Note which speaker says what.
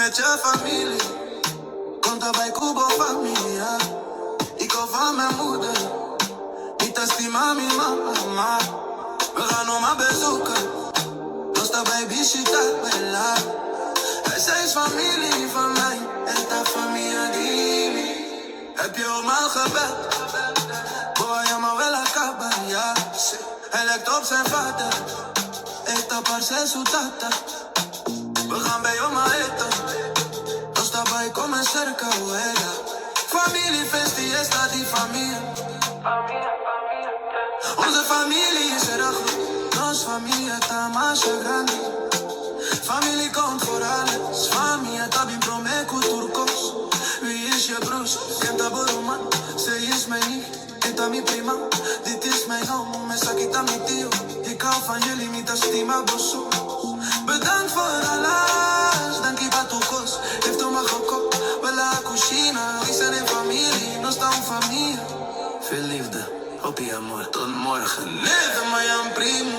Speaker 1: met je familie. Komt daarbij Kubo familia. Ik hou van mijn moeder. Niet als die mami, mama. We gaan oma bezoeken. Los daarbij visita, bella. Zij is familie van mij. Esta familia di. Heb je oma gebeld? Boy, llama wel acaba, ja. Hij lijkt op zijn vader. Esta parce su tata. We gaan bij oma eten. Los daarbij komen cerca, huela. Familiefest, die esta die familia. Onze familie is er goed. Nos familia está más grande. Familie komt voor alles. Familie tabi promeco turcos. Wie is je broers? Kent dat man? Zij is mijn nicht. Esta mi prima. Dit is mijn oom. Me sakita mi tio. Ik hou van jullie niet als stima bosso. Bedankt voor alles. Dank je pa tu cos. Heeft oma gekookt. We la cucina. We zijn in familie. Nos dan familie. Veel liefde. Op je amor. Tot morgen. Leven, mijn primo.